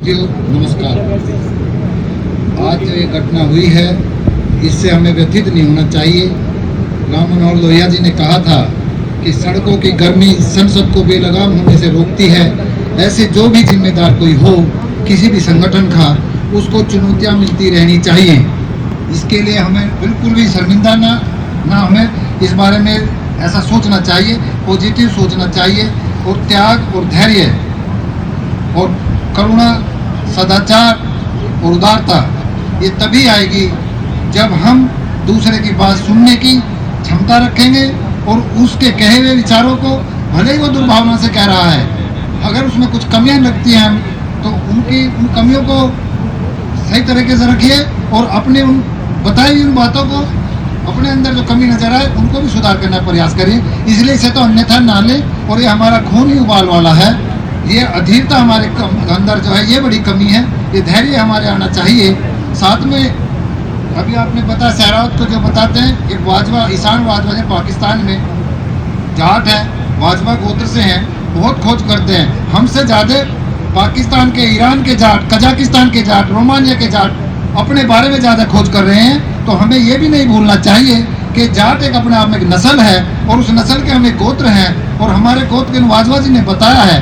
जी नमस्कार। आज जो ये घटना हुई है इससे हमें व्यथित नहीं होना चाहिए। राम मनोहर लोहिया जी ने कहा था कि सड़कों की गर्मी संसद को बेलगाम होने से रोकती है। ऐसे जो भी जिम्मेदार कोई हो किसी भी संगठन का, उसको चुनौतियां मिलती रहनी चाहिए। इसके लिए हमें बिल्कुल भी शर्मिंदा ना हमें इस बारे में ऐसा सोचना चाहिए, पॉजिटिव सोचना चाहिए और त्याग और धैर्य और करुणा, सदाचार और उदारता ये तभी आएगी जब हम दूसरे की बात सुनने की क्षमता रखेंगे और उसके कहे हुए विचारों को, भले ही वो दुर्भावना से कह रहा है, अगर उसमें कुछ कमियां लगती हैं तो उन कमियों को सही तरीके से रखिए और अपने उन बताई हुई उन बातों को, अपने अंदर जो कमी नजर आए उनको भी सुधार करने का प्रयास करिए। इसलिए इसे तो अन्यथा ना ले। और ये हमारा खून ही उबाल वाला है, ये अधीरता हमारे अंदर जो है ये बड़ी कमी है, ये धैर्य हमारे आना चाहिए। साथ में अभी आपने बताया सहरावत को जो बताते हैं, एक वाजवा, ईशान वाजवा है, पाकिस्तान में जाट है, वाजवा गोत्र से हैं, बहुत खोज करते हैं। हमसे ज़्यादा पाकिस्तान के, ईरान के जाट, कजाकिस्तान के जाट, रोमानिया के जाट अपने बारे में ज़्यादा खोज कर रहे हैं। तो हमें ये भी नहीं भूलना चाहिए कि जाट एक अपने आप में एक नस्ल है और उस नस्ल के हमें गोत्र हैं। और हमारे गोत्र के वाजवा जी ने बताया है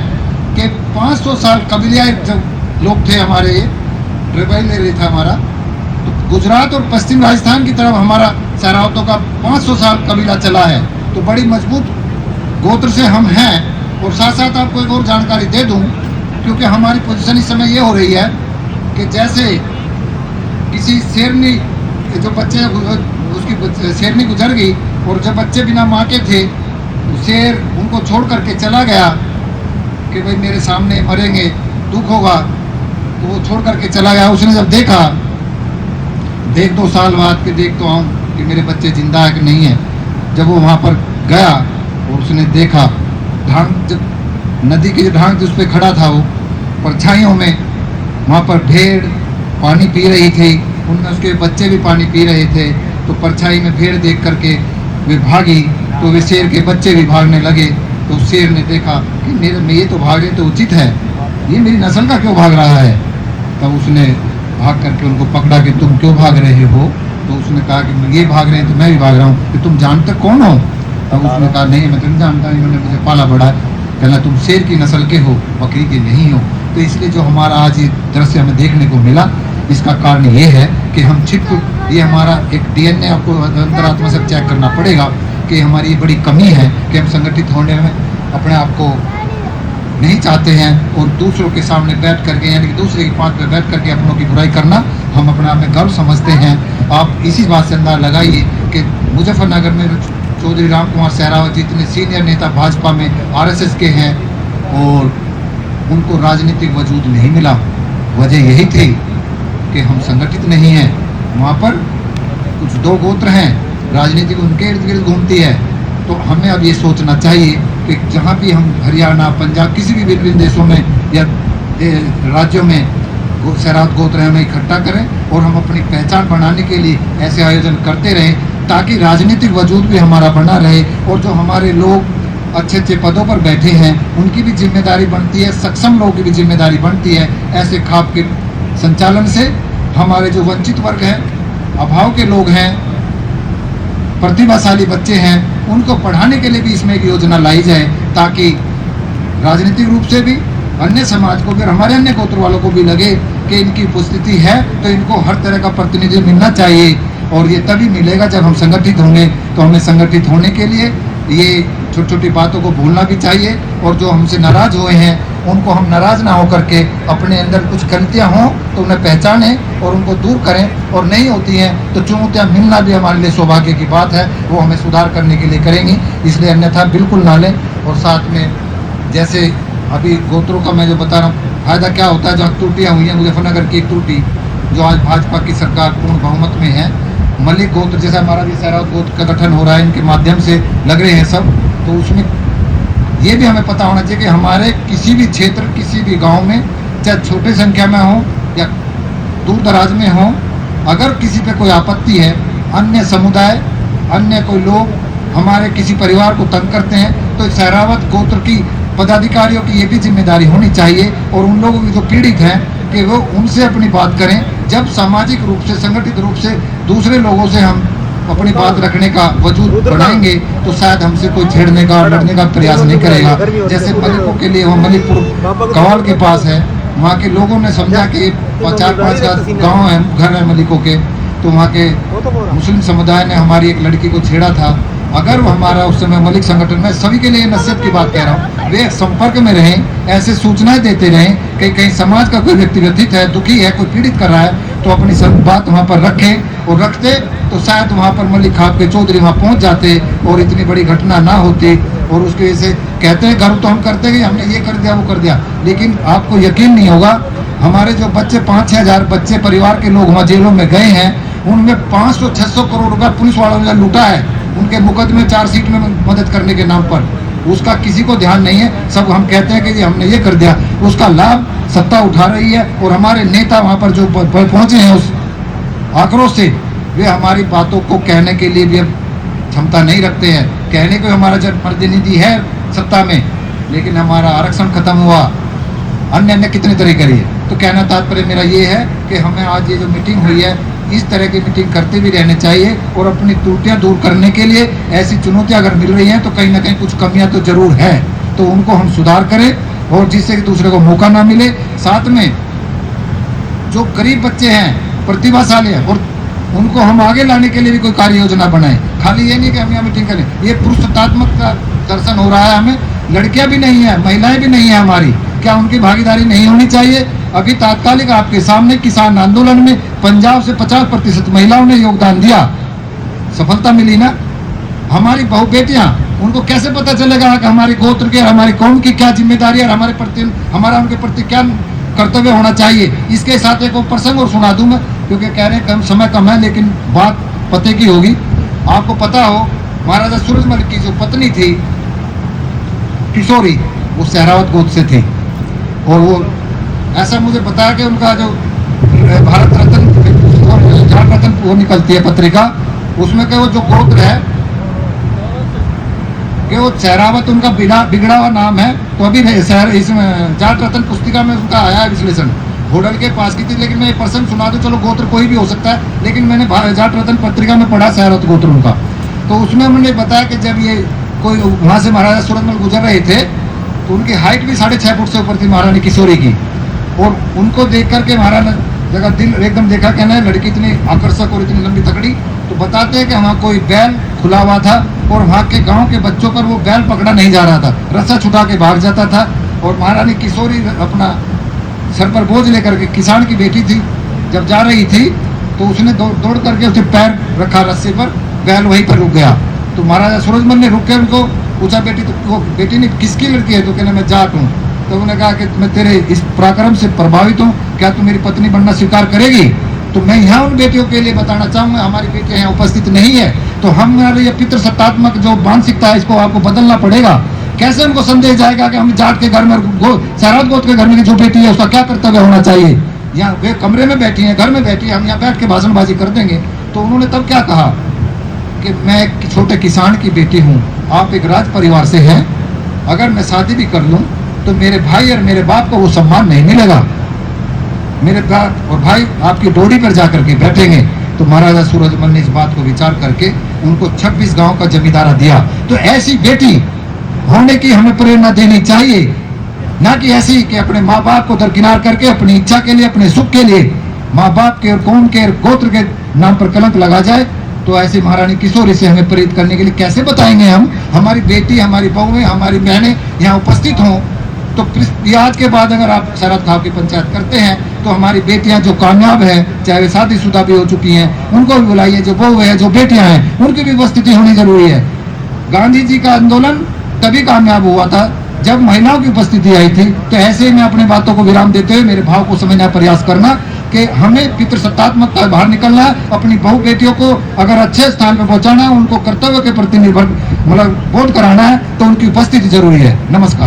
कि 500 साल कबीलियाई जब लोग थे हमारे, ये ट्राइबल एरिया था हमारा, तो गुजरात और पश्चिम राजस्थान की तरफ हमारा सहरावतों का 500 साल कबीला चला है। तो बड़ी मजबूत गोत्र से हम हैं। और साथ साथ आपको एक और जानकारी दे दूं, क्योंकि हमारी पोजीशन इस समय ये हो रही है कि जैसे किसी शेरनी, जो बच्चे उसकी शेरनी गुजर गई और जब बच्चे बिना माँ के थे तो शेर उनको छोड़ करके चला गया कि भाई मेरे सामने मरेंगे, दुख होगा, तो वो छोड़ करके चला गया। उसने जब देखा, देख 2 साल बाद कि देख तो आऊँ कि मेरे बच्चे जिंदा है कि नहीं है, जब वो वहाँ पर गया और उसने देखा ढांग, जब नदी की जो ढांग उस पर खड़ा था, वो परछाइयों में वहाँ पर भेड़ पानी पी रही थी, उनमें उसके बच्चे भी पानी पी रहे थे। तो परछाई में भेड़ देख करके वे भागी, तो वे शेर के बच्चे भी भागने लगे। तो शेर ने देखा कि मेरे में ये तो भागे तो उचित है, ये मेरी नस्ल का क्यों भाग रहा है। तब उसने भाग करके उनको पकड़ा कि तुम क्यों भाग रहे हो। तो उसने कहा कि ये भाग रहे हैं तो मैं भी भाग रहा हूँ। कि तुम जानते कौन हो। तब उसने कहा नहीं मैं तो नहीं जानता, इन्होंने मुझे पाला बढ़ा है। कहना तुम शेर की नस्ल के हो, बकरी के नहीं हो। तो इसलिए जो हमारा आज ये दृश्य हमें देखने को मिला, इसका कारण ये है कि हम ये हमारा एक DNA आपको अंतरात्मा से चेक करना पड़ेगा कि हमारी ये बड़ी कमी है कि हम संगठित होने में अपने आप को नहीं चाहते हैं और दूसरों के सामने बैठ करके, यानी कि दूसरे की पांच पे बैठ करके अपनों की बुराई करना हम अपने आप में गर्व समझते हैं। आप इसी बात से अंदाजा लगाइए कि मुजफ्फरनगर में चौधरी राम कुमार सहरावत जी इतने सीनियर नेता भाजपा में RSS के हैं और उनको राजनीतिक वजूद नहीं मिला। वजह यही थी कि हम संगठित नहीं हैं। वहाँ पर कुछ 2 गोत्र हैं, राजनीति उनके इर्द गिर्द घूमती है। तो हमें अब ये सोचना चाहिए कि जहाँ भी हम हरियाणा, पंजाब, किसी भी विभिन्न देशों में या राज्यों में सहरावत गोत्र हमें इकट्ठा करें और हम अपनी पहचान बनाने के लिए ऐसे आयोजन करते रहें, ताकि राजनीतिक वजूद भी हमारा बना रहे। और जो हमारे लोग अच्छे अच्छे पदों पर बैठे हैं उनकी भी जिम्मेदारी बनती है, सक्षम लोगों की भी जिम्मेदारी बनती है। ऐसे खाप के संचालन से हमारे जो वंचित वर्ग हैं, अभाव के लोग हैं, प्रतिभाशाली बच्चे हैं, उनको पढ़ाने के लिए भी इसमें एक योजना लाई जाए, ताकि राजनीतिक रूप से भी अन्य समाज को भी और हमारे अन्य गोत्र वालों को भी लगे कि इनकी उपस्थिति है तो इनको हर तरह का प्रतिनिधित्व मिलना चाहिए। और ये तभी मिलेगा जब हम संगठित होंगे। तो हमें संगठित होने के लिए ये छोटी छोटी बातों को भूलना भी चाहिए और जो हमसे नाराज हुए हैं उनको हम नाराज ना होकर के अपने अंदर कुछ गलतियां हों तो उन्हें पहचानें और उनको दूर करें। और नहीं होती हैं तो चुनौतियां मिलना भी हमारे लिए सौभाग्य की बात है, वो हमें सुधार करने के लिए करेंगी। इसलिए अन्यथा बिल्कुल ना लें। और साथ में जैसे अभी गोत्रों का मैं जो बता रहा हूँ, फायदा क्या होता है, जहाँ त्रुटियाँ हुई हैं, मुजफ्फरनगर की एक त्रुटि जो आज भाजपा की सरकार पूर्ण बहुमत में है, मलिक गोत्र जैसा हमारा भी सहरावत गोत्र का गठन हो रहा है, इनके माध्यम से लग रहे हैं सब। तो उसमें ये भी हमें पता होना चाहिए कि हमारे किसी भी क्षेत्र, किसी भी गांव में, चाहे छोटी संख्या में हो या दूर दराज में हो, अगर किसी पे कोई आपत्ति है, अन्य समुदाय, अन्य कोई लोग हमारे किसी परिवार को तंग करते हैं, तो सहरावत गोत्र की पदाधिकारियों की ये भी जिम्मेदारी होनी चाहिए और उन लोगों की जो पीड़ित हैं कि वो उनसे अपनी बात करें। जब सामाजिक रूप से, संगठित रूप से दूसरे लोगों से हम अपनी बात रखने का वजूद बढ़ाएंगे तो शायद हमसे कोई छेड़ने का और लड़ने का प्रयास नहीं करेगा। जैसे मलिकों के लिए, वो मलिकपुर कवाल के पास है, वहाँ के लोगों ने समझा कि 4-5 गाँव है, घर है मलिकों के, तो वहाँ के मुस्लिम समुदाय ने हमारी एक लड़की को छेड़ा था। अगर वो हमारा उस समय मलिक संगठन में, सभी के लिए नसीहत की बात कह रहा हूँ, वे संपर्क में रहें, ऐसे सूचनाएं देते रहें कि कहीं समाज का कोई व्यक्ति व्यथित है, दुखी है, कोई पीड़ित कर रहा है, तो अपनी सब बात वहाँ पर रखें। और रखते तो शायद वहाँ पर मलिक खाप के चौधरी वहाँ पहुँच जाते और इतनी बड़ी घटना ना होती। और उसकी वजह से कहते हैं गर्व तो हम करते हैं कि हमने ये कर दिया, वो कर दिया, लेकिन आपको यकीन नहीं होगा, हमारे जो बच्चे 5-6 हज़ार बच्चे परिवार के लोग वहाँ जेलों में गए हैं, उनमें 500-600 करोड़ रुपया पुलिस वालों ने लूटा है उनके मुकदमे चार्जशीट में मदद करने के नाम पर। उसका किसी को ध्यान नहीं है। सब हम कहते हैं कि जी हमने ये कर दिया, उसका लाभ सत्ता उठा रही है। और हमारे नेता वहाँ पर जो पहुँचे हैं उस आक्रोश से, वे हमारी बातों को कहने के लिए भी क्षमता नहीं रखते हैं। कहने को हमारा जनप्रतिनिधि है सत्ता में, लेकिन हमारा आरक्षण खत्म हुआ, अन्य कितने तरह करिए। तो कहना तात्पर्य मेरा ये है कि हमें आज ये जो मीटिंग हुई है, इस तरह की मीटिंग करते भी रहने चाहिए। और अपनी त्रुटियां दूर करने के लिए ऐसी चुनौतियां अगर मिल रही हैं तो कहीं ना कहीं कुछ कमियां तो जरूर है, तो उनको हम सुधार करें और जिससे कि दूसरे को मौका ना मिले। साथ में जो गरीब बच्चे हैं, प्रतिभाशाली हैं, और उनको हम आगे लाने के लिए भी कोई कार्य योजना बनाएं। खाली ये नहीं कि हम यहाँ मीटिंग करें। ये पुरुषत्वात्मक का दर्शन हो रहा है, हमें लड़कियां भी नहीं है, महिलाएं भी नहीं है हमारी, क्या उनकी भागीदारी नहीं होनी चाहिए? अभी तात्कालिक आपके सामने किसान आंदोलन में पंजाब से 50% महिलाओं ने योगदान दिया, सफलता मिली ना। हमारी बहु बेटियां, उनको कैसे पता चलेगा कि हमारे गोत्र के, हमारी कौम की क्या जिम्मेदारी है, हमारे प्रति, हमारा उनके प्रति क्या कर्तव्य होना चाहिए। इसके साथ एक प्रसंग और सुना दूं मैं, क्योंकि कह रहे हैं समय कम है, लेकिन बात पते की होगी। आपको पता हो, महाराजा सूरजमल की जो पत्नी थी किशोरी, वो सहरावत गोत्र से थी। और वो ऐसा मुझे बताया कि उनका जो भारत रत्न, जाट रत्न वो निकलती है पत्रिका, उसमें के वो जो गोत्र है कि वो सहरावत उनका बिगड़ा हुआ नाम है। तो अभी इसमें जाट रत्न पुस्तिका में उनका आया है विश्लेषण, होडल के पास की थी। लेकिन मैं एक पर्सन सुना दूं, चलो गोत्र कोई भी हो सकता है, लेकिन मैंने जाट रत्न पत्रिका में पढ़ा सहरावत गोत्र उनका। तो उसमें उन्होंने बताया कि जब ये कोई वहाँ से महाराजा सूरजमल गुजर रहे थे, तो उनकी हाइट भी 6.5 फुट से ऊपर थी महारानी किशोरी की। और उनको देख करके महाराणा जगह दिल एकदम देखा, कहना है लड़की इतनी आकर्षक और इतनी लंबी तकड़ी। तो बताते हैं कि वहाँ कोई बैल खुला हुआ था और वहाँ के गांव के बच्चों पर वो बैल पकड़ा नहीं जा रहा था, रस्सा छुटा के भाग जाता था। और महारानी किशोरी अपना सर पर बोझ लेकर के, किसान की बेटी थी, जब जा रही थी तो उसने दौड़ करके उसने पैर रखा रस्से पर, बैल वहीं पर रुक गया। तो महाराजा सूरजमल ने रुक के उनको पूछा, बेटी तो वो बेटी ने किसकी लड़की है? तो कहना मैं जाट हूँ। तो उन्होंने कहा कि मैं तेरे इस पराक्रम से प्रभावित हूँ, क्या तू मेरी पत्नी बनना स्वीकार करेगी? तो मैं यहाँ उन बेटियों के लिए बताना चाहूँगा, हमारी बेटियाँ यहाँ उपस्थित नहीं है, तो हमारे ये पितृसत्तात्मक जो मानसिकता है, इसको आपको बदलना पड़ेगा। कैसे उनको संदेश जाएगा कि हम जाट के घर में, सहरावत गोत्र के घर में जो बेटी है उसका क्या कर्तव्य होना चाहिए? यहाँ वे कमरे में बैठी हैं, घर में बैठी है, हम यहाँ बैठ के भाषणबाजी कर देंगे। तो उन्होंने तब क्या कहा कि मैं एक छोटे किसान की बेटी हूँ, आप एक राज परिवार से हैं, अगर मैं शादी भी कर लूँ तो मेरे भाई और मेरे बाप को वो सम्मान नहीं मिलेगा। मेरे बाप और भाई आपकी डोरी पर जाकर के बैठेंगे। तो महाराजा सूरजमल ने इस बात को विचार करके उनको 26 गांव का जमींदारा दिया। तो ऐसी बेटी होने की हमें प्रेरणा देनी चाहिए, ना कि ऐसी कि अपने माँ बाप को दरकिनार करके अपनी इच्छा के लिए, अपने सुख के लिए माँ बाप के और कौम के और गोत्र के नाम पर कलंक लगा जाए। तो ऐसी महारानी किशोरी से हमें प्रेरित करने के लिए कैसे बताएंगे हम? हमारी बेटी, हमारी बहुएं, हमारी बहनें यहाँ उपस्थित हों। तो आज के बाद अगर आप शरद खाव की पंचायत करते हैं तो हमारी बेटियां जो कामयाब है, चाहे वे शादीशुदा भी हो चुकी हैं, उनको भी बुलाइए। जो बहु है, जो बेटियां हैं, उनकी भी उपस्थिति होनी जरूरी है। गांधी जी का आंदोलन तभी कामयाब हुआ था जब महिलाओं की उपस्थिति आई थी। तो ऐसे में अपने बातों को विराम देते हुए मेरे भाव को समझने का प्रयास करना कि हमें पितृसत्तात्मक का बाहर निकलना है। अपनी बहु बेटियों को अगर अच्छे स्थान पर पहुंचाना है, उनको कर्तव्य के प्रति निर्भर बोध कराना है, तो उनकी उपस्थिति जरूरी है। नमस्कार।